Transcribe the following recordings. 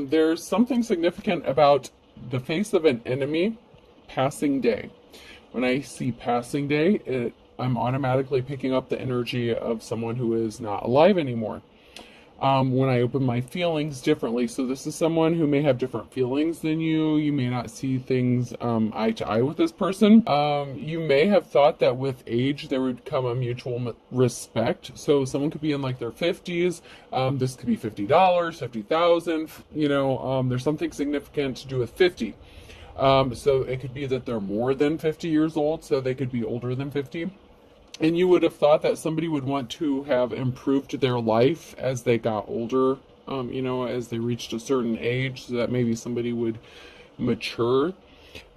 There's something significant about the face of an enemy passing day. When I see passing day, I'm automatically picking up the energy of someone who is not alive anymore. When I open my feelings differently, so this is someone who may have different feelings than you. You may not see things eye to eye with this person. You may have thought that with age there would come a mutual respect. So someone could be in like their 50s. This could be $50, 50,000. There's something significant to do with 50. So it could be that they're more than 50 years old, so they could be older than 50. And you would have thought that somebody would want to have improved their life as they got older, as they reached a certain age, so that maybe somebody would mature.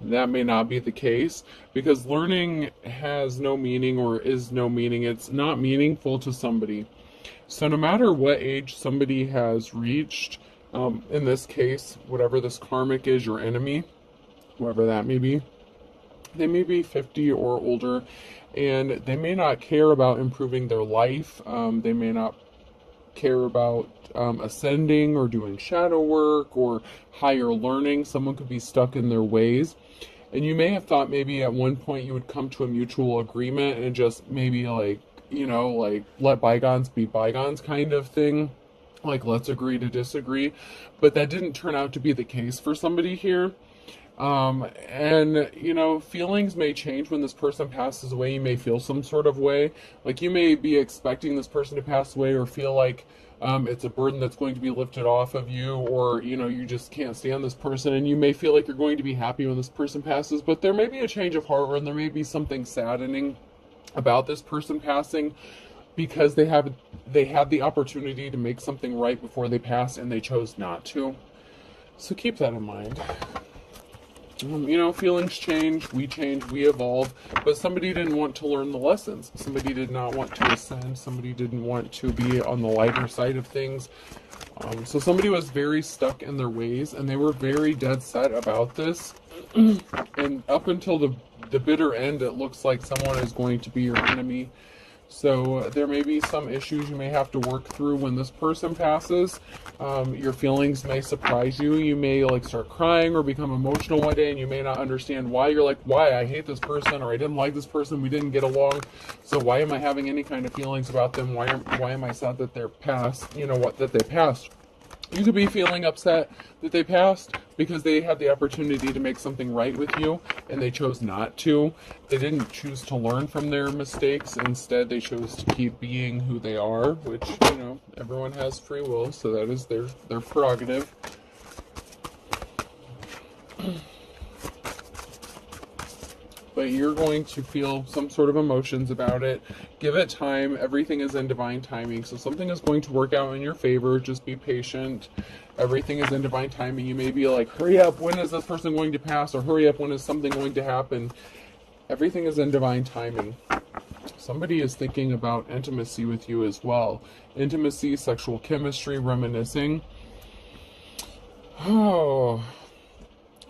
That may not be the case, because learning has no meaning or is no meaning. It's not meaningful to somebody. So no matter what age somebody has reached, in this case, whatever this karmic is, your enemy, whoever that may be, they may be 50 or older, and they may not care about improving their life. They may not care about ascending or doing shadow work or higher learning. Someone could be stuck in their ways. And you may have thought maybe at one point you would come to a mutual agreement and just maybe like let bygones be bygones kind of thing. Like, let's agree to disagree. But that didn't turn out to be the case for somebody here. Feelings may change when this person passes away. You may feel some sort of way. Like, you may be expecting this person to pass away, or feel like it's a burden that's going to be lifted off of you, or, you just can't stand this person, and you may feel like you're going to be happy when this person passes, but there may be a change of heart, or there may be something saddening about this person passing, because they had the opportunity to make something right before they passed, and they chose not to. So keep that in mind. Feelings change, we evolve, but somebody didn't want to learn the lessons. Somebody did not want to ascend. Somebody didn't want to be on the lighter side of things. So somebody was very stuck in their ways, and they were very dead set about this. And up until the bitter end, it looks like someone is going to be your enemy. So there may be some issues you may have to work through when this person passes. Your feelings may surprise you. You may start crying or become emotional one day, and you may not understand why. You're like, why? I hate this person, or I didn't like this person. We didn't get along. So why am I having any kind of feelings about them? Why am I sad that they're passed? That they passed. You could be feeling upset that they passed because they had the opportunity to make something right with you, and they chose not to. They didn't choose to learn from their mistakes. Instead, they chose to keep being who they are, which, everyone has free will, so that is their prerogative. But you're going to feel some sort of emotions about it. Give it time. Everything is in divine timing. So something is going to work out in your favor. Just be patient. Everything is in divine timing. You may be like, hurry up, when is this person going to pass? Or hurry up, when is something going to happen? Everything is in divine timing. Somebody is thinking about intimacy with you as well. Intimacy, sexual chemistry, reminiscing. Oh.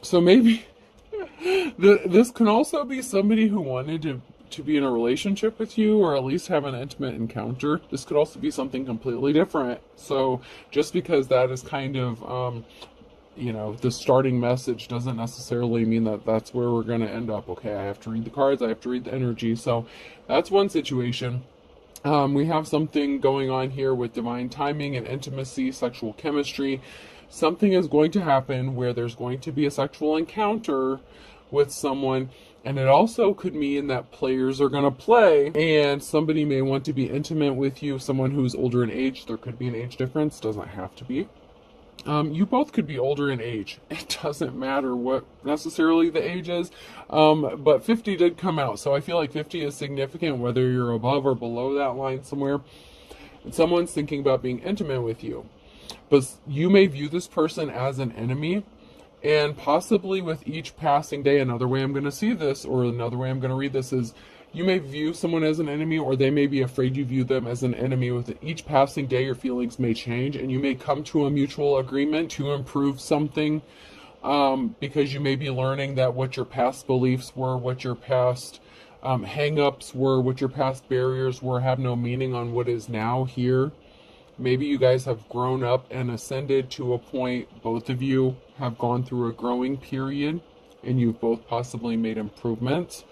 So maybe this can also be somebody who wanted to be in a relationship with you, or at least have an intimate encounter. This could also be something completely different. So just because that is kind of, the starting message doesn't necessarily mean that that's where we're going to end up. Okay, I have to read the cards. I have to read the energy. So that's one situation. We have something going on here with divine timing and intimacy, sexual chemistry. Something is going to happen where there's going to be a sexual encounter with someone, and it also could mean that players are going to play, and somebody may want to be intimate with you, someone who's older in age. There could be an age difference, doesn't have to be. You both could be older in age. It doesn't matter what necessarily the age is, but 50 did come out, so I feel like 50 is significant, whether you're above or below that line somewhere. And someone's thinking about being intimate with you. But you may view this person as an enemy, and possibly with each passing day, another way I'm going to see this, or another way I'm going to read this, is you may view someone as an enemy, or they may be afraid you view them as an enemy. With each passing day, your feelings may change, and you may come to a mutual agreement to improve something, because you may be learning that what your past beliefs were, what your past hang-ups were, what your past barriers were, have no meaning on what is now here. Maybe you guys have grown up and ascended to a point, both of you have gone through a growing period, and you've both possibly made improvements.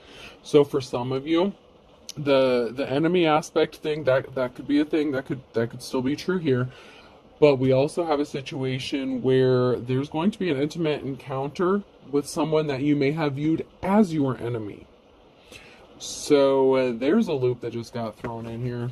So for some of you, the enemy aspect thing, that could be a thing, that could still be true here. But we also have a situation where there's going to be an intimate encounter with someone that you may have viewed as your enemy. So there's a loop that just got thrown in here.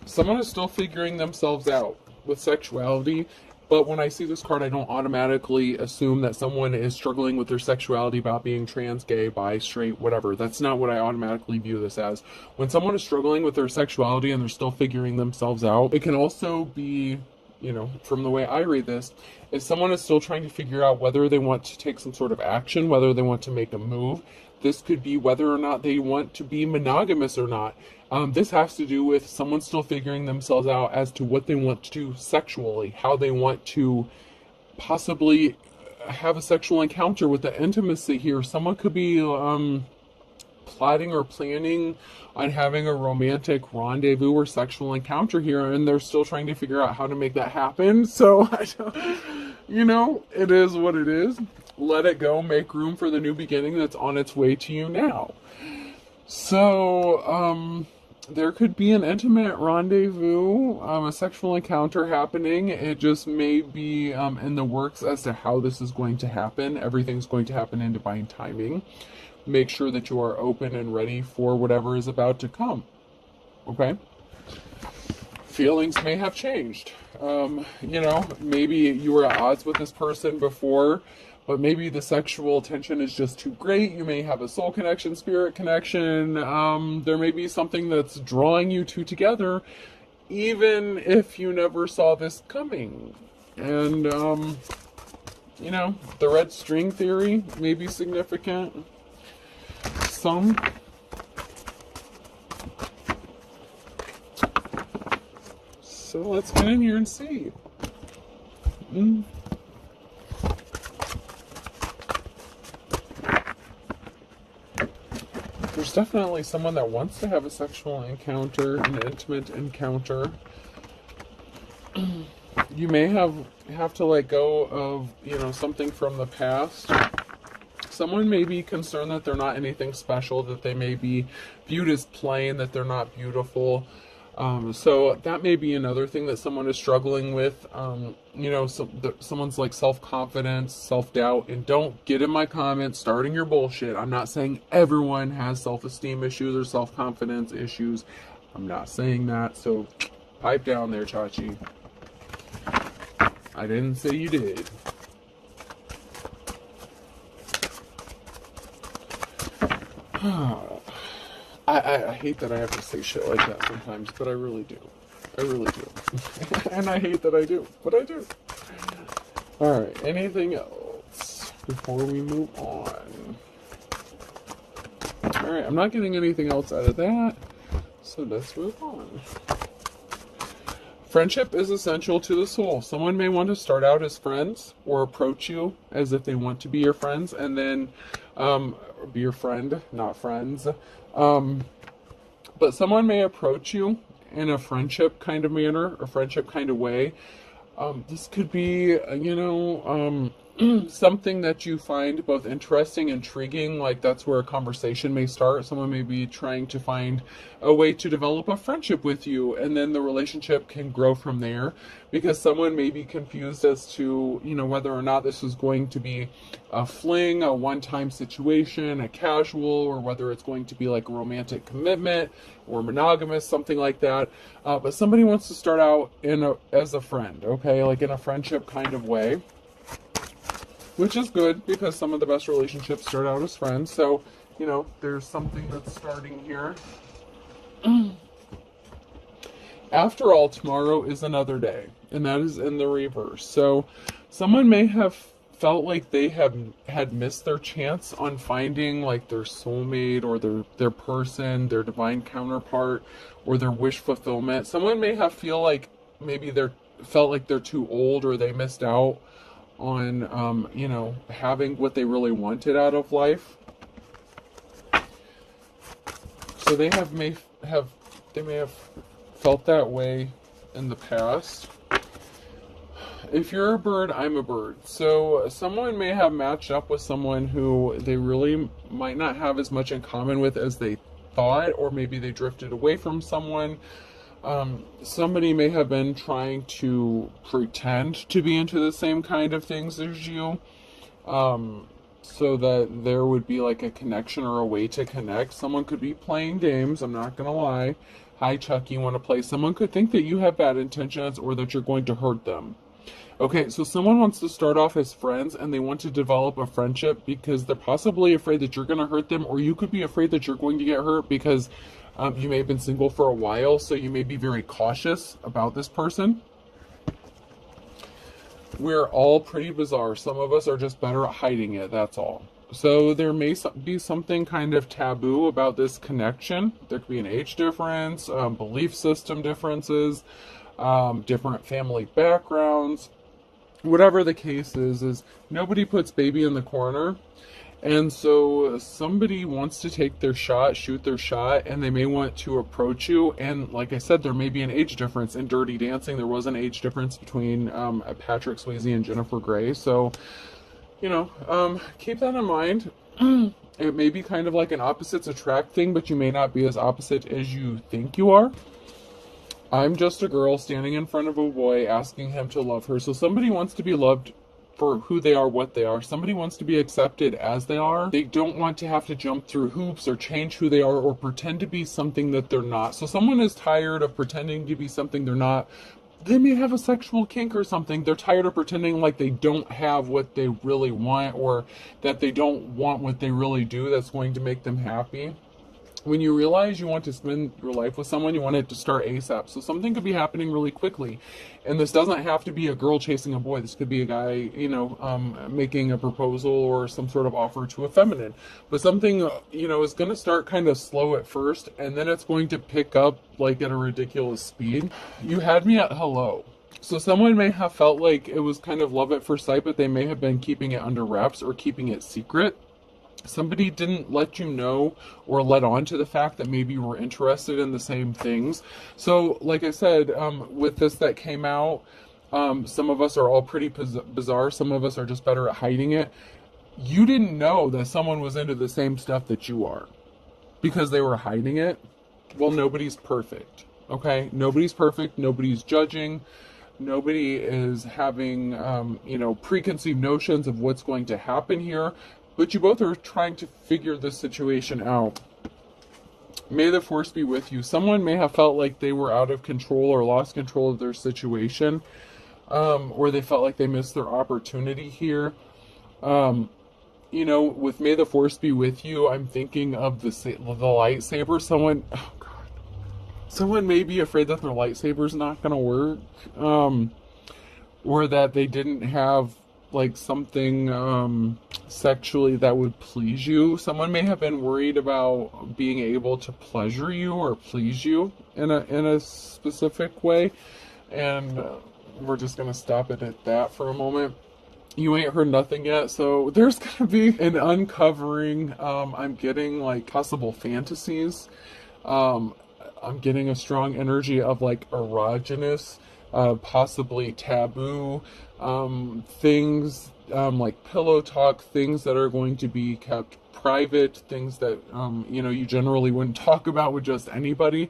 Someone is still figuring themselves out with sexuality, but when I see this card, I don't automatically assume that someone is struggling with their sexuality about being trans, gay, bi, straight, whatever. That's not what I automatically view this as. When someone is struggling with their sexuality and they're still figuring themselves out, it can also be, you know, from the way I read this, if someone is still trying to figure out whether they want to take some sort of action, whether they want to make a move. This could be whether or not they want to be monogamous or not. This has to do with someone still figuring themselves out as to what they want to do sexually, how they want to possibly have a sexual encounter with the intimacy here. Someone could be plotting or planning on having a romantic rendezvous or sexual encounter here, and they're still trying to figure out how to make that happen. So, you know, it is what it is. Let it go. Make room for the new beginning that's on its way to you now. So, there could be an intimate rendezvous, a sexual encounter happening. It just may be in the works as to how this is going to happen. Everything's going to happen in divine timing. Make sure that you are open and ready for whatever is about to come. Okay? Feelings may have changed. You know, maybe you were at odds with this person before, but maybe the sexual tension is just too great. You may have a soul connection, spirit connection. There may be something that's drawing you two together, even if you never saw this coming. And, you know, the red string theory may be significant. Some. So let's get in here and see. There's definitely someone that wants to have a sexual encounter, an intimate encounter. You may have to let go of, you know, something from the past. Someone may be concerned that they're not anything special, that they may be viewed as plain, that they're not beautiful. So that may be another thing that someone is struggling with. You know, someone's like self-confidence, self-doubt, and don't get in my comments starting your bullshit. I'm not saying everyone has self-esteem issues or self-confidence issues. I'm not saying that, so pipe down there, Chachi. I didn't say you did. I hate that I have to say shit like that sometimes, but I really do. I really do. And I hate that I do, but I do. Alright, anything else before we move on? Alright, I'm not getting anything else out of that, so let's move on. Friendship is essential to the soul. Someone may want to start out as friends or approach you as if they want to be your friends, and then be your friend, not friends. But someone may approach you in a friendship kind of manner, a friendship kind of way. This could be, you know, something that you find both interesting, intriguing, like that's where a conversation may start. Someone may be trying to find a way to develop a friendship with you, and then the relationship can grow from there, because someone may be confused as to, you know, whether or not this is going to be a fling, a one-time situation, a casual, or whether it's going to be like a romantic commitment or monogamous, something like that. But somebody wants to start out as a friend, okay, like in a friendship kind of way. Which is good, because some of the best relationships start out as friends. So, you know, there's something that's starting here. After all, tomorrow is another day. And that is in the reverse. So, someone may have felt like they had missed their chance on finding, like, their soulmate, or their person, their divine counterpart, or their wish fulfillment. Someone may have felt like they're too old, or they missed out on, you know, having what they really wanted out of life. So they may may have felt that way in the past. If you're a bird, I'm a bird. So someone may have matched up with someone who they really might not have as much in common with as they thought, or maybe they drifted away from someone. Somebody may have been trying to pretend to be into the same kind of things as you, so that there would be like a connection or a way to connect. Someone could be playing games, I'm not gonna lie. Hi Chuck, you want to play? Someone could think that you have bad intentions or that you're going to hurt them. Okay, so someone wants to start off as friends and they want to develop a friendship because they're possibly afraid that you're going to hurt them, or you could be afraid that you're going to get hurt because you may have been single for a while, so you may be very cautious about this person. We're all pretty bizarre. Some of us are just better at hiding it, that's all. So there may be something kind of taboo about this connection. There could be an age difference, belief system differences, different family backgrounds. Whatever the case is nobody puts baby in the corner. And so somebody wants to take their shot, shoot their shot, and they may want to approach you. And like I said, there may be an age difference. In Dirty Dancing, there was an age difference between Patrick Swayze and Jennifer Grey. So, you know, keep that in mind. It may be kind of like an opposites attract thing, but you may not be as opposite as you think you are. I'm just a girl standing in front of a boy asking him to love her. So somebody wants to be loved for who they are, what they are. Somebody wants to be accepted as they are. They don't want to have to jump through hoops or change who they are or pretend to be something that they're not. So someone is tired of pretending to be something they're not. They may have a sexual kink or something. They're tired of pretending like they don't have what they really want, or that they don't want what they really do that's going to make them happy. When you realize you want to spend your life with someone, you want it to start ASAP. So something could be happening really quickly. And this doesn't have to be a girl chasing a boy. This could be a guy, you know, making a proposal or some sort of offer to a feminine. But something, you know, is going to start kind of slow at first, and then it's going to pick up like at a ridiculous speed. You had me at hello. So someone may have felt like it was kind of love at first sight, but they may have been keeping it under wraps or keeping it secret. Somebody didn't let you know or let on to the fact that maybe you were interested in the same things. So, like I said, with this that came out, some of us are all pretty bizarre. Some of us are just better at hiding it. You didn't know that someone was into the same stuff that you are because they were hiding it. Well, nobody's perfect, okay? Nobody's perfect. Nobody's judging. Nobody is having, you know, preconceived notions of what's going to happen here. But you both are trying to figure this situation out. May the force be with you. Someone may have felt like they were out of control or lost control of their situation, or they felt like they missed their opportunity here. You know, with may the force be with you, I'm thinking of the lightsaber. Someone may be afraid that their lightsaber's not going to work, or that they didn't have like something sexually that would please you. Someone may have been worried about being able to pleasure you or please you in a specific way, and we're just gonna stop it at that for a moment. You ain't heard nothing yet, so there's gonna be an uncovering. I'm getting like possible fantasies. I'm getting a strong energy of like erogenous, possibly taboo things, like pillow talk, things that are going to be kept private, things that you know, you generally wouldn't talk about with just anybody.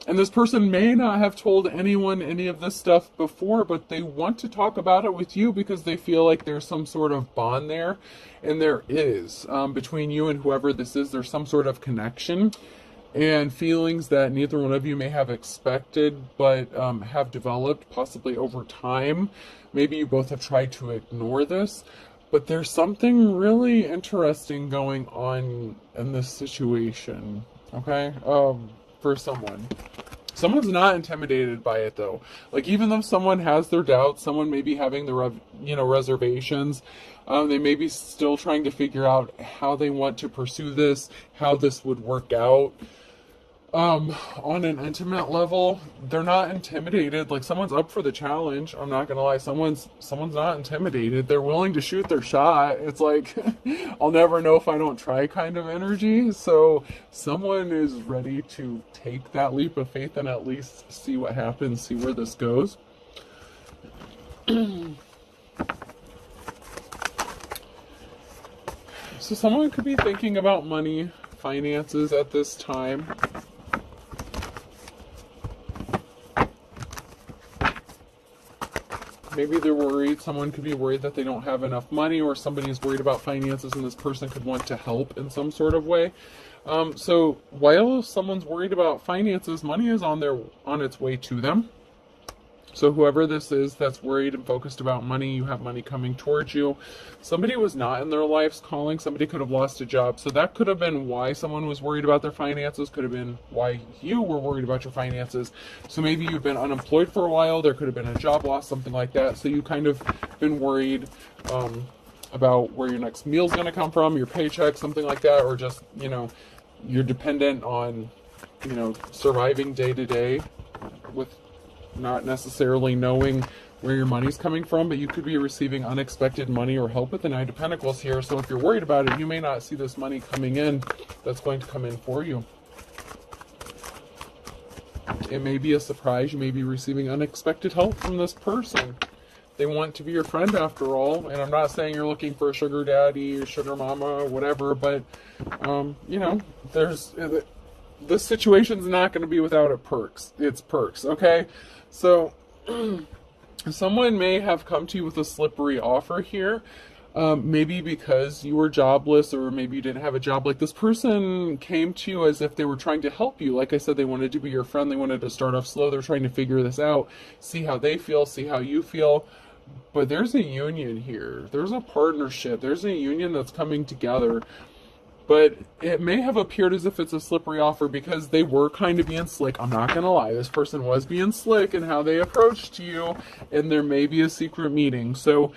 And this person may not have told anyone any of this stuff before, but they want to talk about it with you because they feel like there's some sort of bond there. And there is, between you and whoever this is. There's some sort of connection and feelings that neither one of you may have expected, but have developed possibly over time. Maybe you both have tried to ignore this, but there's something really interesting going on in this situation, okay? For someone. Someone's not intimidated by it, though. Like, even though someone has their doubts, someone may be having the reservations. They may be still trying to figure out how they want to pursue this, how this would work out. On an intimate level, they're not intimidated. Like, someone's up for the challenge. I'm not gonna lie, someone's not intimidated. They're willing to shoot their shot. It's like I'll never know if I don't try kind of energy. So someone is ready to take that leap of faith and at least see what happens, see where this goes. So someone could be thinking about money, finances at this time. Maybe they're worried. Someone could be worried that they don't have enough money, or somebody's worried about finances and this person could want to help in some sort of way. So while someone's worried about finances, money is on its way to them. So whoever this is that's worried and focused about money, you have money coming towards you. Somebody was not in their life's calling. Somebody could have lost a job. So that could have been why someone was worried about their finances. Could have been why you were worried about your finances. So maybe you've been unemployed for a while. There could have been a job loss, something like that. So you kind of been worried about where your next meal's going to come from, your paycheck, something like that. Or just, you're dependent on, surviving day to day with not necessarily knowing where your money's coming from, but you could be receiving unexpected money or help with the Knight of Pentacles here. So if you're worried about it, you may not see this money coming in that's going to come in for you. It may be a surprise. You may be receiving unexpected help from this person. They want to be your friend after all. And I'm not saying you're looking for a sugar daddy or sugar mama or whatever, but, this situation's not going to be without its perks, okay? So someone may have come to you with a slippery offer here, maybe because you were jobless, or maybe you didn't have a job. Like, this person came to you as if they were trying to help you. Like I said, they wanted to be your friend. They wanted to start off slow. They're trying to figure this out, see how they feel, see how you feel. But there's a union here. There's a partnership. There's a union that's coming together. But it may have appeared as if it's a slippery offer because they were kind of being slick. I'm not going to lie. This person was being slick in how they approached you, and there may be a secret meeting. So,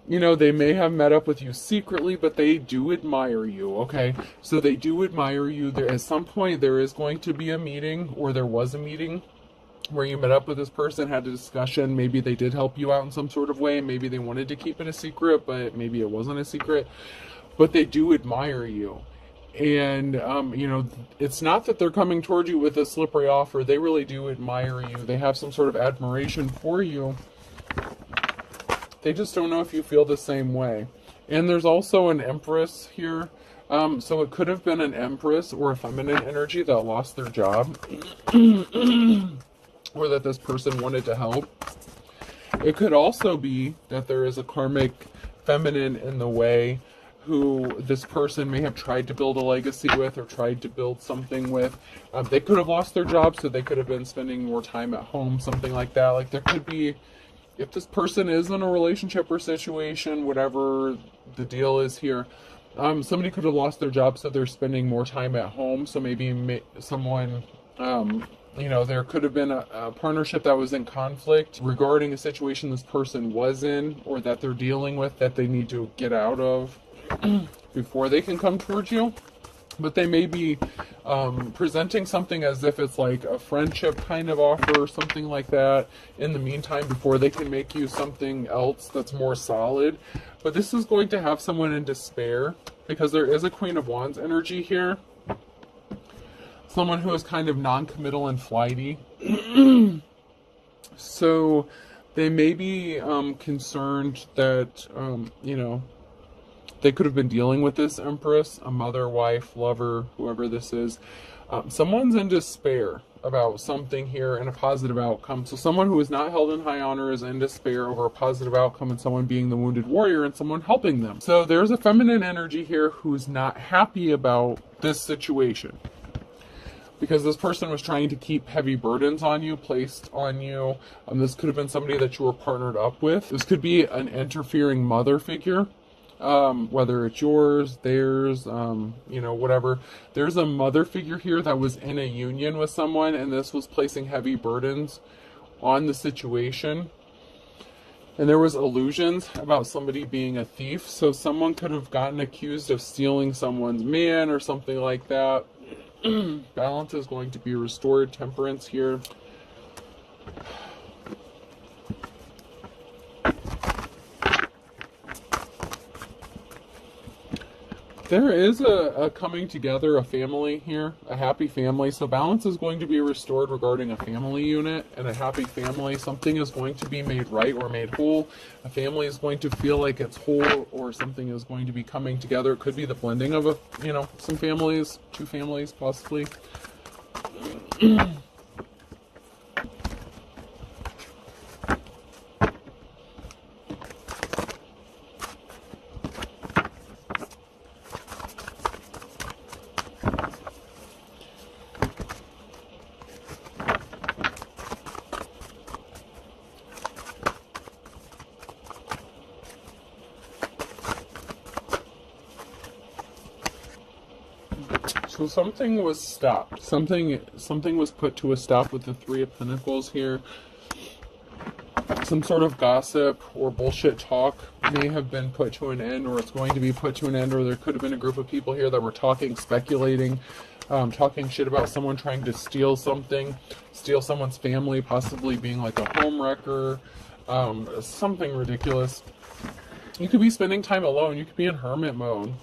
they may have met up with you secretly, but they do admire you, okay? So they do admire you. At some point, there is going to be a meeting, or there was a meeting where you met up with this person, had a discussion. Maybe they did help you out in some sort of way. Maybe they wanted to keep it a secret, but maybe it wasn't a secret. But they do admire you. And, it's not that they're coming toward you with a slippery offer. They really do admire you. They have some sort of admiration for you. They just don't know if you feel the same way. And there's also an Empress here. So it could have been an Empress or a feminine energy that lost their job. Or that this person wanted to help. It could also be that there is a karmic feminine in the way who this person may have tried to build a legacy with, or tried to build something with. They could have lost their job, so they could have been spending more time at home, something like that. Like, there could be, if this person is in a relationship or situation, whatever the deal is here, somebody could have lost their job, so they're spending more time at home. So maybe someone, there could have been a partnership that was in conflict regarding a situation this person was in, or that they're dealing with, that they need to get out of before they can come towards you. But they may be presenting something as if it's like a friendship kind of offer or something like that in the meantime, before they can make you something else that's more solid. But this is going to have someone in despair, because there is a Queen of Wands energy here. Someone who is kind of non-committal and flighty. So they may be concerned that, they could have been dealing with this Empress, a mother, wife, lover, whoever this is. Someone's in despair about something here and a positive outcome. So someone who is not held in high honor is in despair over a positive outcome, and someone being the wounded warrior and someone helping them. So there's a feminine energy here who's not happy about this situation, because this person was trying to keep heavy burdens on you, placed on you. This could have been somebody that you were partnered up with. This could be an interfering mother figure. Whether it's yours, theirs, whatever. There's a mother figure here that was in a union with someone, and this was placing heavy burdens on the situation. And there was illusions about somebody being a thief, so someone could have gotten accused of stealing someone's man or something like that. Balance is going to be restored. Temperance here. There is a coming together, a family here, a happy family. So balance is going to be restored regarding a family unit and a happy family. Something is going to be made right or made whole. A family is going to feel like it's whole, or something is going to be coming together. It could be the blending of some families, two families possibly. So something was stopped. Something was put to a stop with the Three of Pentacles here. Some sort of gossip or bullshit talk may have been put to an end, or it's going to be put to an end, or there could have been a group of people here that were talking, speculating, talking shit about someone trying to steal something, steal someone's family, possibly being like a home wrecker, something ridiculous. You could be spending time alone. You could be in hermit mode.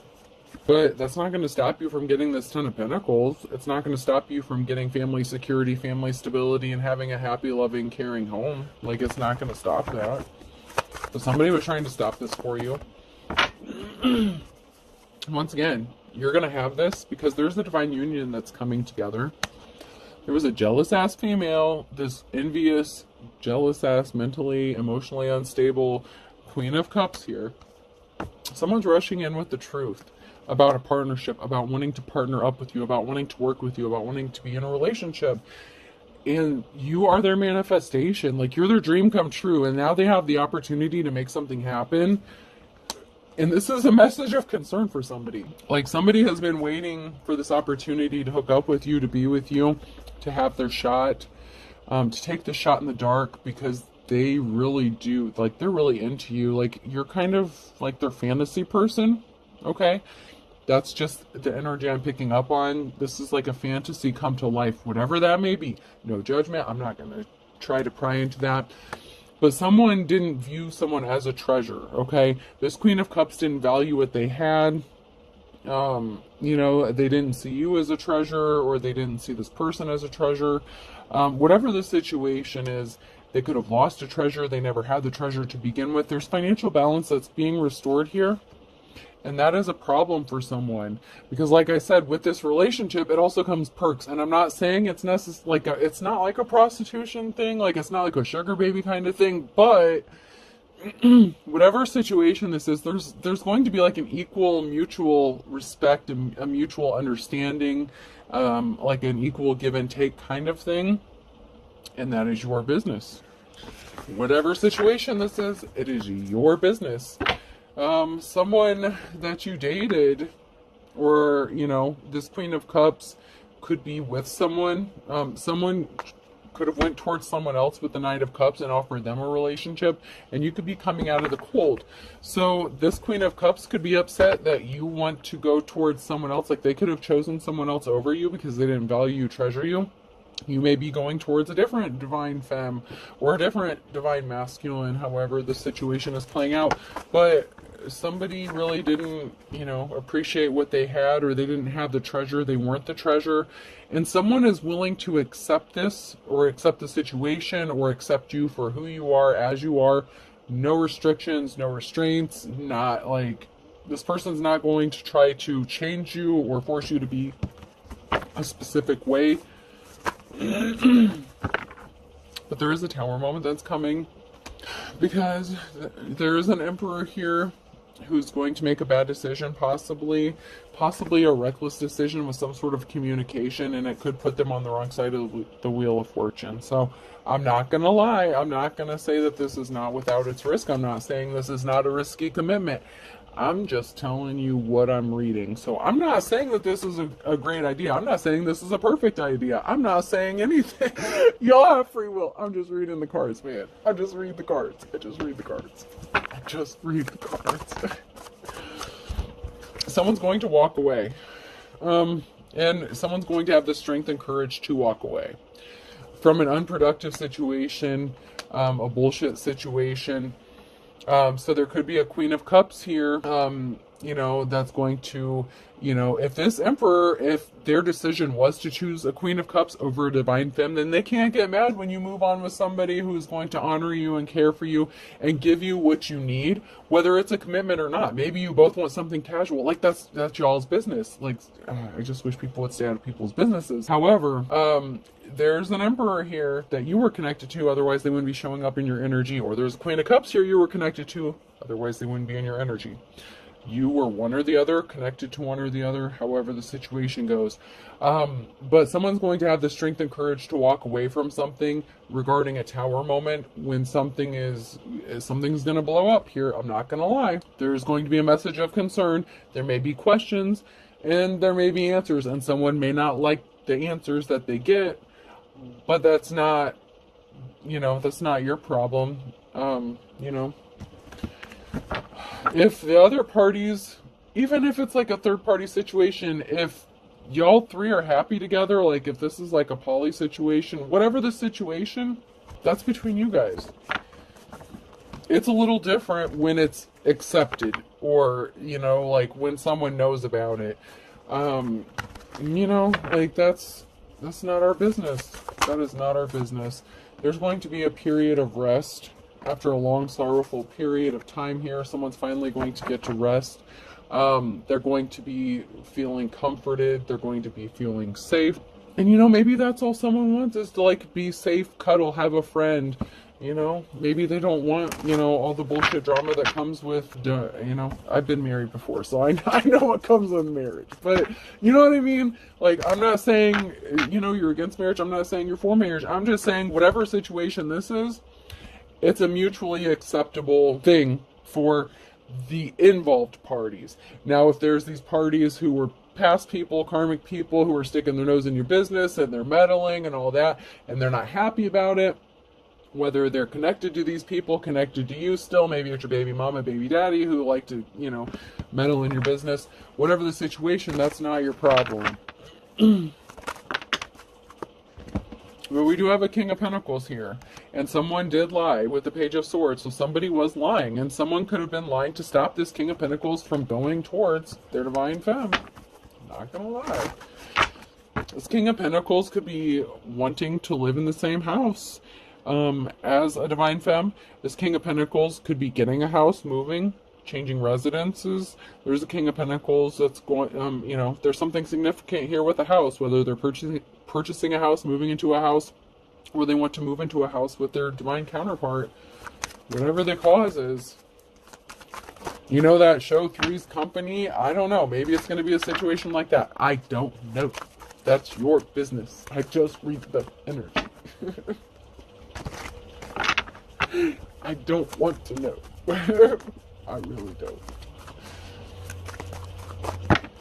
But that's not going to stop you from getting this Ten of Pentacles. It's not going to stop you from getting family security, family stability, and having a happy, loving, caring home. Like, it's not going to stop that. But somebody was trying to stop this for you. Once again, you're going to have this because there's a divine union that's coming together. There was a jealous-ass female, this envious, jealous-ass, mentally, emotionally unstable Queen of Cups here. Someone's rushing in with the truth about a partnership, about wanting to partner up with you, about wanting to work with you, about wanting to be in a relationship. And you are their manifestation. Like, you're their dream come true. And now they have the opportunity to make something happen. And this is a message of concern for somebody. Like, somebody has been waiting for this opportunity to hook up with you, to be with you, to have their shot, to take the shot in the dark, because they really do, like, they're really into you. Like, you're kind of like their fantasy person. Okay? That's just the energy I'm picking up on. This is like a fantasy come to life, whatever that may be. No judgment. I'm not going to try to pry into that. But someone didn't view someone as a treasure, okay? This Queen of Cups didn't value what they had. They didn't see you as a treasure, or they didn't see this person as a treasure. Whatever the situation is, they could have lost a treasure. They never had the treasure to begin with. There's financial balance that's being restored here. And that is a problem for someone, because, like I said, with this relationship, it also comes perks. And I'm not saying it's it's not like a prostitution thing, like it's not like a sugar baby kind of thing. But whatever situation this is, there's going to be like an equal mutual respect and a mutual understanding, like an equal give and take kind of thing. And that is your business. Whatever situation this is, it is your business. Someone that you dated, or, this Queen of Cups could be with someone. Someone could have went towards someone else with the Knight of Cups and offered them a relationship, and you could be coming out of the cold. So this Queen of Cups could be upset that you want to go towards someone else. Like, they could have chosen someone else over you because they didn't value you, treasure you. You may be going towards a different divine femme or a different divine masculine, however the situation is playing out. But somebody really didn't, appreciate what they had, or they didn't have the treasure. They weren't the treasure. And someone is willing to accept this, or accept the situation, or accept you for who you are, as you are. No restrictions, no restraints. Not like, this person's not going to try to change you or force you to be a specific way. But there is a Tower moment that's coming, because there is an Emperor here who's going to make a bad decision, possibly a reckless decision with some sort of communication, and it could put them on the wrong side of the Wheel of Fortune. So I'm not gonna lie, I'm not gonna say that this is not without its risk. I'm not saying this is not a risky commitment. I'm just telling you what I'm reading. So I'm not saying that this is a great idea. I'm not saying this is a perfect idea. I'm not saying anything. Y'all have free will. I'm just reading the cards, man. I just read the cards. Someone's going to walk away. And someone's going to have the strength and courage to walk away from an unproductive situation, a bullshit situation. So there could be a Queen of Cups here, that's going to, if this Emperor, if their decision was to choose a Queen of Cups over a Divine Femme, then they can't get mad when you move on with somebody who's going to honor you and care for you and give you what you need, whether it's a commitment or not. Maybe you both want something casual. Like, that's y'all's business. Like, I just wish people would stay out of people's businesses. However, there's an Emperor here that you were connected to, otherwise they wouldn't be showing up in your energy. Or there's a Queen of Cups here you were connected to, otherwise they wouldn't be in your energy. You were one or the other, connected to one or the other, however the situation goes. But someone's going to have the strength and courage to walk away from something regarding a Tower moment when something's going to blow up here. I'm not going to lie. There's going to be a message of concern. There may be questions and there may be answers, and someone may not like the answers that they get, but that's not your problem. If the other parties, even if it's like a third party situation, if y'all three are happy together, like if this is like a poly situation, whatever the situation, that's between you guys. It's a little different when it's accepted, or, like when someone knows about it. That's not our business. That is not our business. There's going to be a period of rest. After a long, sorrowful period of time here, someone's finally going to get to rest. They're going to be feeling comforted. They're going to be feeling safe. And, maybe that's all someone wants, is to, like, be safe, cuddle, have a friend. Maybe they don't want, all the bullshit drama that comes with, I've been married before, so I know what comes with marriage. But, you know what I mean? Like, I'm not saying, you're against marriage. I'm not saying you're for marriage. I'm just saying whatever situation this is, it's a mutually acceptable thing for the involved parties. Now, if there's these parties who were past people, karmic people, who are sticking their nose in your business and they're meddling and all that, and they're not happy about it, whether they're connected to these people, connected to you still, maybe it's your baby mama, baby daddy who like to, meddle in your business, whatever the situation, that's not your problem. But we do have a King of Pentacles here, and someone did lie with the Page of Swords, so somebody was lying, and someone could have been lying to stop this King of Pentacles from going towards their Divine Femme. Not gonna lie. This King of Pentacles could be wanting to live in the same house as a Divine Femme. This King of Pentacles could be getting a house, moving, changing residences. There's a King of Pentacles that's going, there's something significant here with a house, whether they're purchasing a house, moving into a house, or they want to move into a house with their divine counterpart. Whatever the cause is. That show Three's Company? I don't know. Maybe it's going to be a situation like that. I don't know. That's your business. I just read the energy. I don't want to know. I really don't.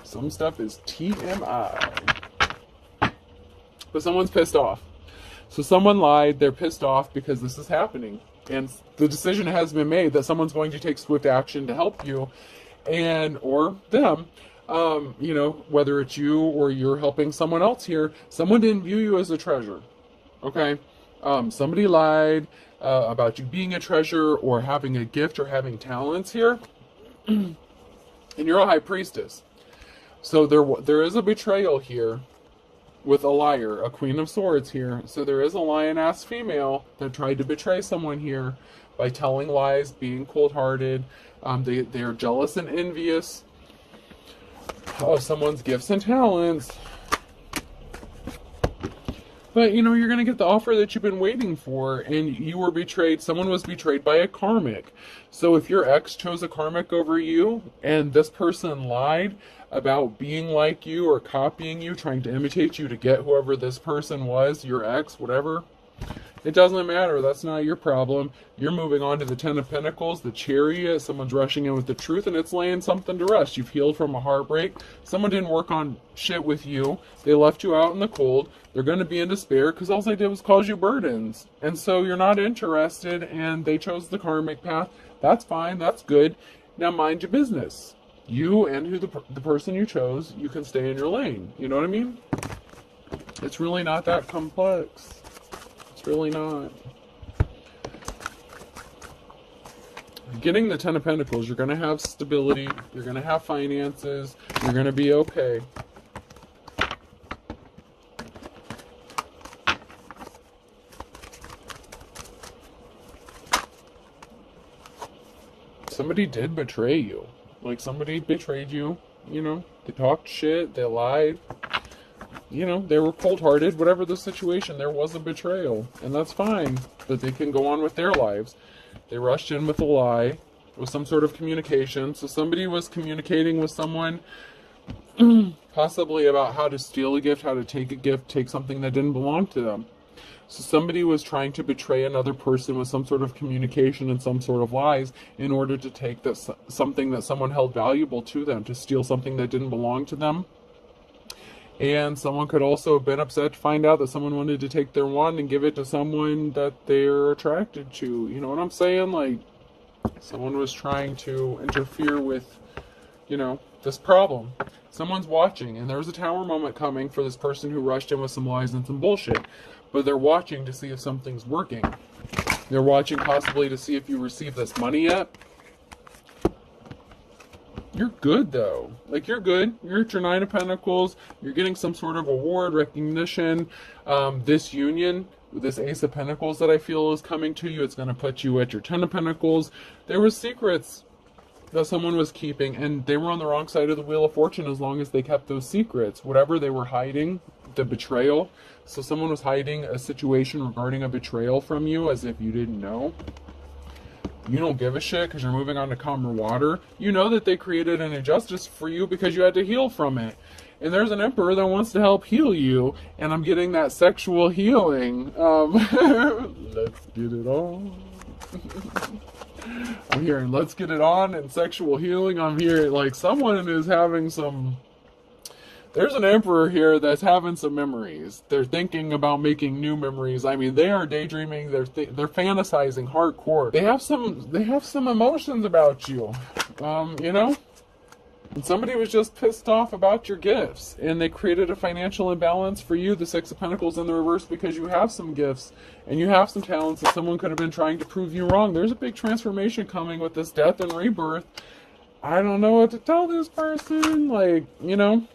Some stuff is TMI. But someone's pissed off. So someone lied, they're pissed off because this is happening. And the decision has been made that someone's going to take swift action to help you, or them. Whether it's you or you're helping someone else here, someone didn't view you as a treasure. Okay? Somebody lied about you being a treasure or having a gift or having talents here. And you're a high priestess. So there is a betrayal here with a liar, a Queen of Swords here. So there is a lion-ass female that tried to betray someone here by telling lies, being cold-hearted. They are jealous and envious of someone's gifts and talents. But, you're going to get the offer that you've been waiting for, and you were betrayed. Someone was betrayed by a karmic. So if your ex chose a karmic over you, and this person lied about being like you or copying you, trying to imitate you to get whoever this person was, your ex, whatever, it doesn't matter. That's not your problem. You're moving on to the Ten of Pentacles, the Chariot. Someone's rushing in with the truth, and it's laying something to rest. You've healed from a heartbreak. Someone didn't work on shit with you. They left you out in the cold. They're going to be in despair because all they did was cause you burdens. And so you're not interested, and they chose the karmic path. That's fine. That's good. Now mind your business. You and the person you chose, you can stay in your lane. You know what I mean? It's really not that complex. It's really not. Getting the Ten of Pentacles, you're going to have stability, you're going to have finances, you're going to be okay. Somebody did betray you. Like, somebody betrayed you, you know, they talked shit, they lied, you know, they were cold-hearted, whatever the situation, there was a betrayal, and that's fine, but they can go on with their lives. They rushed in with a lie, with some sort of communication, so somebody was communicating with someone, possibly about how to steal a gift, how to take a gift, take something that didn't belong to them. So somebody was trying to betray another person with some sort of communication and some sort of lies in order to take something that someone held valuable to them, to steal something that didn't belong to them. And someone could also have been upset to find out that someone wanted to take their wand and give it to someone that they're attracted to. You know what I'm saying? Like, someone was trying to interfere with, you know, this problem. Someone's watching, and there's a tower moment coming for this person who rushed in with some lies and some bullshit. But they're watching to see if something's working. They're watching possibly to see if you receive this money yet. You're good, though. Like, you're good. You're at your Nine of Pentacles. You're getting some sort of award, recognition. This union, this Ace of Pentacles that I feel is coming to you, it's going to put you at your Ten of Pentacles. There was secrets that someone was keeping, and they were on the wrong side of the Wheel of Fortune as long as they kept those secrets. Whatever they were hiding, the betrayal. So someone was hiding a situation regarding a betrayal from you as if you didn't know. You don't give a shit because you're moving on to calmer water. You know that they created an injustice for you because you had to heal from it. And there's an emperor that wants to help heal you. And I'm getting that sexual healing. Let's get it on. I'm hearing let's get it on and sexual healing. I'm hearing like someone is having some... There's an emperor here that's having some memories. They're thinking about making new memories. I mean, they are daydreaming. They're fantasizing hardcore. They have some emotions about you. You know? And somebody was just pissed off about your gifts, and they created a financial imbalance for you, the Six of Pentacles in the reverse, because you have some gifts and you have some talents, and someone could have been trying to prove you wrong. There's a big transformation coming with this death and rebirth. I don't know what to tell this person. Like, you know,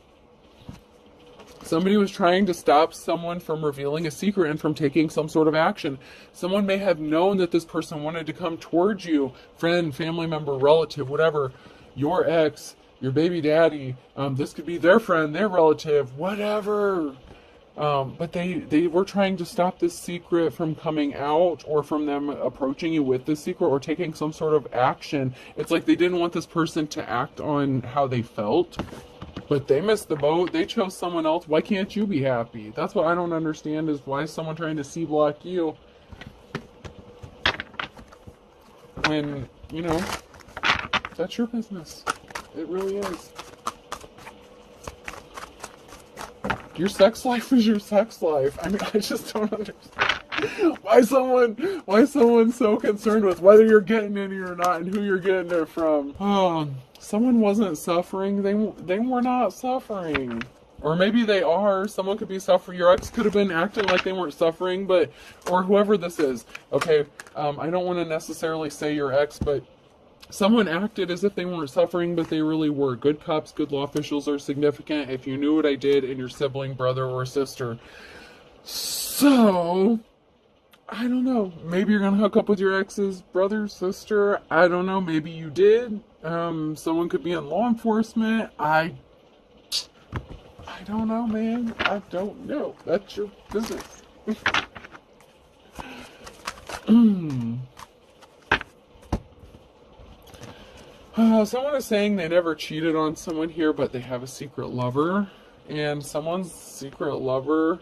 somebody was trying to stop someone from revealing a secret and from taking some sort of action. Someone may have known that this person wanted to come towards you, friend, family member, relative, whatever, your ex, your baby daddy, this could be their friend, their relative, whatever. But they were trying to stop this secret from coming out, or from them approaching you with this secret or taking some sort of action. It's like they didn't want this person to act on how they felt. But they missed the boat. They chose someone else. Why can't you be happy? That's what I don't understand, is why is someone trying to C-block you? When, you know, that's your business. It really is. Your sex life is your sex life. I mean, I just don't understand. Why someone's so concerned with whether you're getting any or not and who you're getting it from. Oh, someone wasn't suffering. They were not suffering. Or maybe they are. Someone could be suffering. Your ex could have been acting like they weren't suffering, but, or whoever this is. Okay, I don't want to necessarily say your ex, but someone acted as if they weren't suffering, but they really were. Good cops, good law officials are significant if you knew what I did in your sibling, brother, or sister. So, I don't know. Maybe you're going to hook up with your ex's brother, sister. I don't know. Maybe you did. Someone could be in law enforcement. I don't know, man. I don't know. That's your business. Someone is saying they never cheated on someone here, but they have a secret lover. And someone's secret lover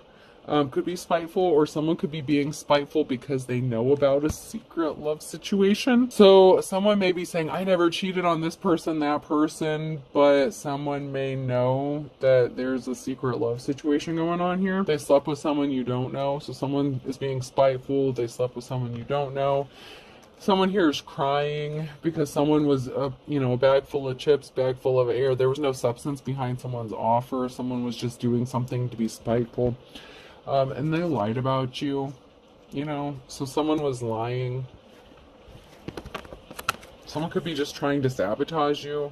could be spiteful, or someone could be being spiteful because they know about a secret love situation. So someone may be saying, I never cheated on this person, that person, but someone may know that there's a secret love situation going on here. They slept with someone you don't know, so someone is being spiteful. They slept with someone you don't know. Someone here is crying because someone was, a bag full of chips, bag full of air. There was no substance behind someone's offer. Someone was just doing something to be spiteful. And they lied about you, So someone was lying. Someone could be just trying to sabotage you,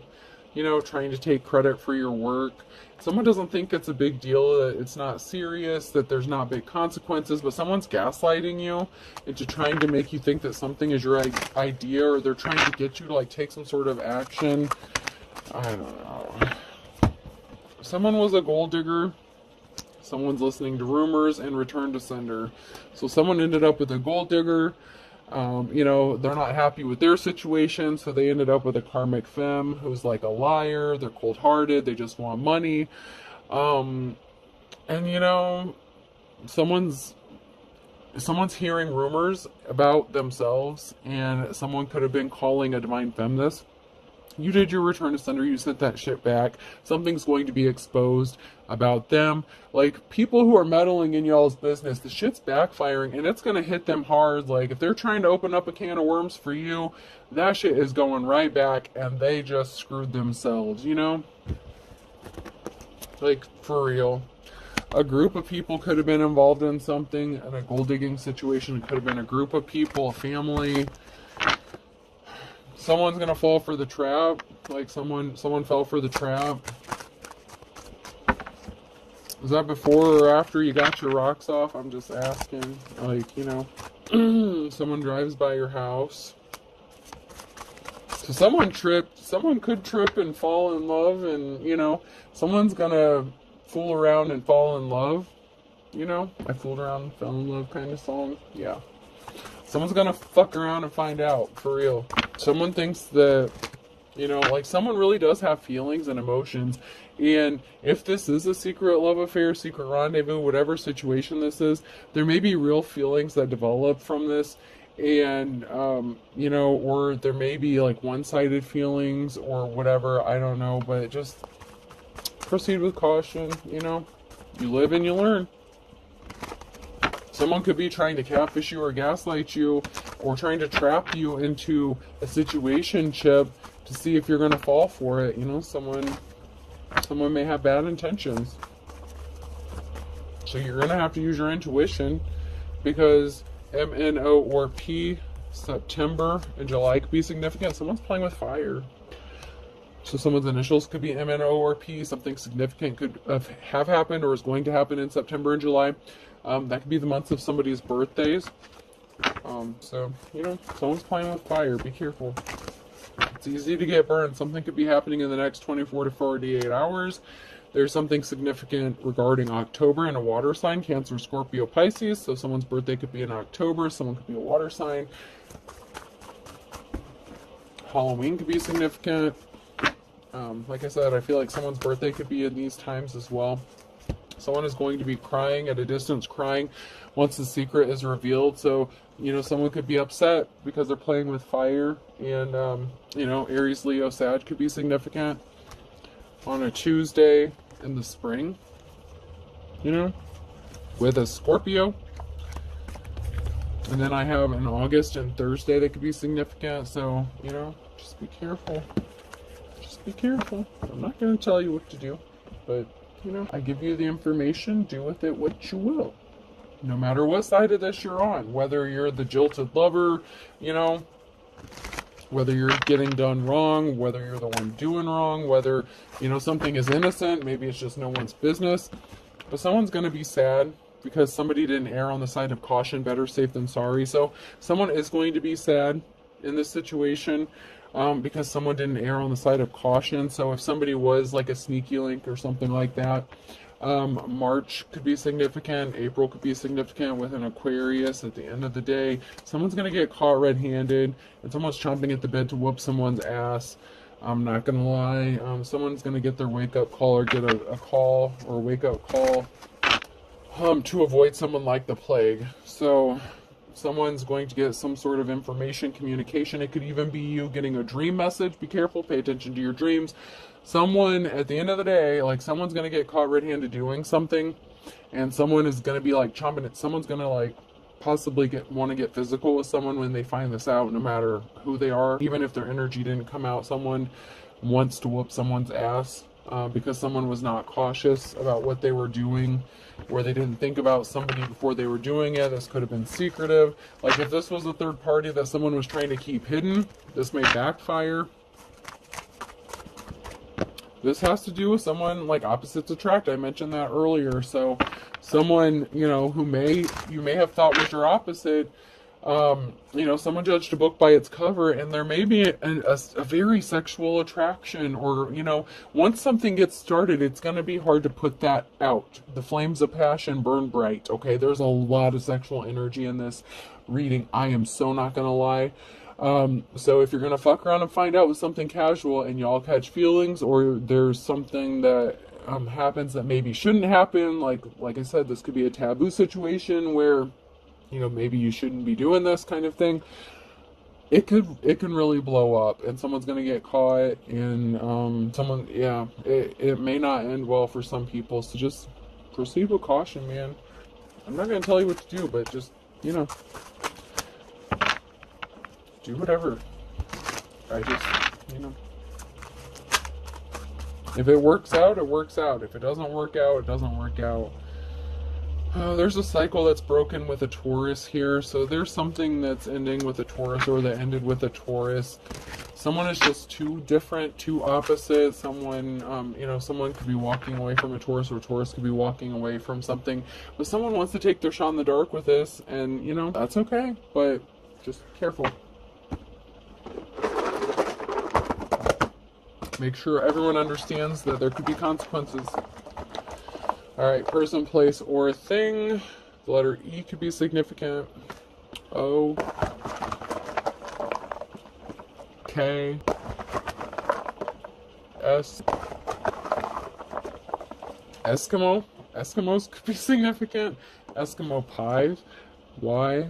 trying to take credit for your work. Someone doesn't think it's a big deal, that it's not serious, that there's not big consequences, but someone's gaslighting you into trying to make you think that something is your idea, or they're trying to get you to take some sort of action. I don't know. Someone was a gold digger. Someone's listening to rumors and return to sender. So someone ended up with a gold digger. They're not happy with their situation, so they ended up with a karmic femme who's like a liar. They're cold-hearted. They just want money. Someone's hearing rumors about themselves, and someone could have been calling a divine feminist. You did your return to sender, you sent that shit back. Something's going to be exposed about them. People who are meddling in y'all's business, the shit's backfiring, and it's going to hit them hard. If they're trying to open up a can of worms for you, that shit is going right back, and they just screwed themselves, for real. A group of people could have been involved in something, in a gold digging situation. It could have been a group of people, a family. Someone's gonna fall for the trap. Someone fell for the trap. Was that before or after you got your rocks off? I'm just asking. Someone drives by your house. So someone could trip and fall in love, and someone's gonna fool around and fall in love. I fooled around and fell in love kind of song. Yeah. Someone's gonna fuck around and find out, for real. Someone thinks that, someone really does have feelings and emotions. And if this is a secret love affair, secret rendezvous, whatever situation this is, there may be real feelings that develop from this. And, or there may be one-sided feelings or whatever, I don't know. But just proceed with caution, You live and you learn. Someone could be trying to catfish you or gaslight you, or trying to trap you into a situationship to see if you're going to fall for it. Someone may have bad intentions. So you're going to have to use your intuition, because MNO or P, September and July could be significant. Someone's playing with fire. So someone's initials could be MNO or P. Something significant could have happened or is going to happen in September and July. That could be the months of somebody's birthdays. Someone's playing with fire. Be careful. It's easy to get burned. Something could be happening in the next 24 to 48 hours. There's something significant regarding October in a water sign, Cancer, Scorpio, Pisces. So someone's birthday could be in October. Someone could be a water sign. Halloween could be significant. Like I said, I feel like someone's birthday could be in these times as well. Someone is going to be crying at a distance, crying once the secret is revealed. So, someone could be upset because they're playing with fire. And, Aries, Leo, Sag could be significant on a Tuesday in the spring, with a Scorpio. And then I have an August and Thursday that could be significant. So, just be careful. Just be careful. I'm not going to tell you what to do, but I give you the information, do with it what you will. No matter what side of this you're on, whether you're the jilted lover, whether you're getting done wrong, whether you're the one doing wrong, whether, something is innocent, maybe it's just no one's business. But someone's going to be sad because somebody didn't err on the side of caution, better safe than sorry. So someone is going to be sad in this situation. Because someone didn't err on the side of caution. So if somebody was like a sneaky link or something like that, March could be significant. April could be significant with an Aquarius. At the end of the day, someone's going to get caught red-handed, and someone's chomping at the bit to whoop someone's ass. I'm not going to lie. Someone's going to get their wake-up call or get a call or wake-up call to avoid someone like the plague. So someone's going to get some sort of information, communication. It could even be you getting a dream message. Be careful, pay attention to your dreams. Someone, at the end of the day, someone's going to get caught red-handed doing something, and someone is going to be chomping it. Someone's going to possibly want to get physical with someone when they find this out, no matter who they are. Even if their energy didn't come out, someone wants to whoop someone's ass because someone was not cautious about what they were doing, where they didn't think about somebody before they were doing it. This could have been secretive. Like if this was a third party that someone was trying to keep hidden, this may backfire. This has to do with someone like opposites attract. I mentioned that earlier. So someone, you know, who you may have thought was your opposite, you know, someone judged a book by its cover, and there may be a very sexual attraction, or, you know, once something gets started, it's going to be hard to put that out. The flames of passion burn bright, okay? There's a lot of sexual energy in this reading. I am so not going to lie. So if you're going to fuck around and find out with something casual and y'all catch feelings, or there's something that happens that maybe shouldn't happen, like I said, this could be a taboo situation where, you know, maybe you shouldn't be doing this kind of thing. It can really blow up, and someone's gonna get caught, and it may not end well for some people. So just proceed with caution, man. I'm not gonna tell you what to do, but just, you know, do whatever. I just, you know, if it works out, it works out. If it doesn't work out, it doesn't work out. There's a cycle that's broken with a Taurus here. So there's something that's ending with a Taurus, or that ended with a Taurus. Someone is just too different, too opposite. Someone, you know, someone could be walking away from a Taurus, or Taurus could be walking away from something. But someone wants to take their shot in the dark with this, and, you know, that's okay. But just careful. Make sure everyone understands that there could be consequences. Alright, person, place, or thing. The letter E could be significant. O. K. S. Eskimo. Eskimos could be significant. Eskimo pies. Y.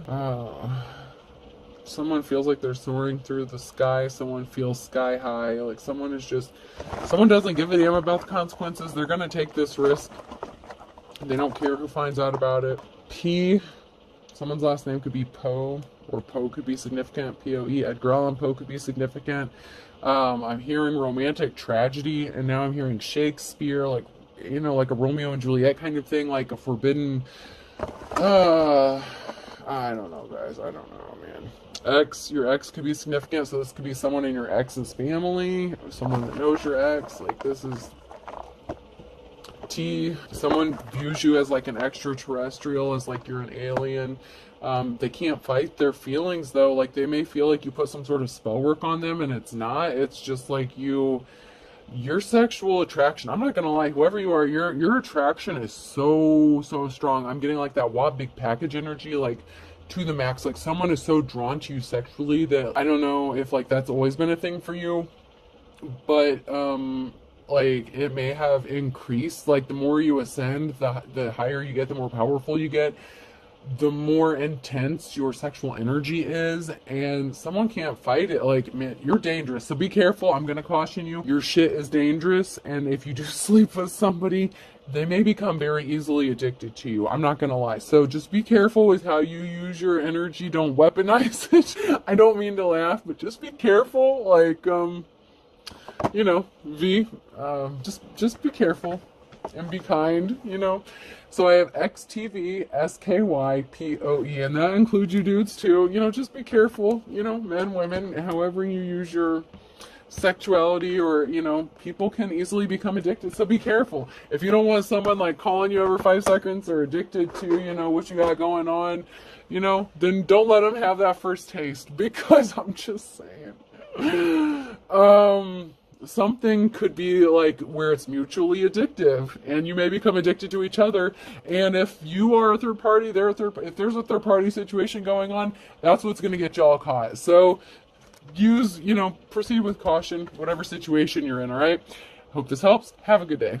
Someone feels like they're soaring through the sky. Someone feels sky high. Like someone doesn't give a damn about the consequences. They're going to take this risk. They don't care who finds out about it. P. Someone's last name could be Poe, or Poe could be significant. P-O-E. Edgar Allan Poe could be significant. I'm hearing romantic tragedy, and now I'm hearing Shakespeare, like, you know, like a Romeo and Juliet kind of thing, like a forbidden... I don't know, guys. I don't know, man. Your ex could be significant, so this could be someone in your ex's family, someone that knows your ex. Like, this is... T. Someone views you as like an extraterrestrial, as like you're an alien. They can't fight their feelings, though. Like, they may feel like you put some sort of spell work on them, and it's not. It's just like your sexual attraction. I'm not gonna lie, whoever you are, your attraction is so strong. I'm getting like that WAP big package energy, like to the max. Like someone is so drawn to you sexually that I don't know if like that's always been a thing for you, but like it may have increased. Like the more you ascend, the higher you get, the more powerful you get, the more intense your sexual energy is, and someone can't fight it. Like, man, you're dangerous, so be careful. I'm gonna caution you. Your shit is dangerous, and if you do sleep with somebody, they may become very easily addicted to you. I'm not gonna lie. So just be careful with how you use your energy. Don't weaponize it. I don't mean to laugh, but just be careful. Like, you know, V, just be careful and be kind, you know. So I have XTV, SKY, POE, and that includes you dudes too. You know, just be careful, you know, men, women, however you use your sexuality, or, you know, people can easily become addicted, so be careful. If you don't want someone like calling you every 5 seconds, or addicted to, you know, what you got going on, you know, then don't let them have that first taste, because I'm just saying. Something could be like where it's mutually addictive, and you may become addicted to each other. And if you are a third party, if there's a third party situation going on, that's what's going to get y'all caught. So proceed with caution, whatever situation you're in. All right. Hope this helps. Have a good day.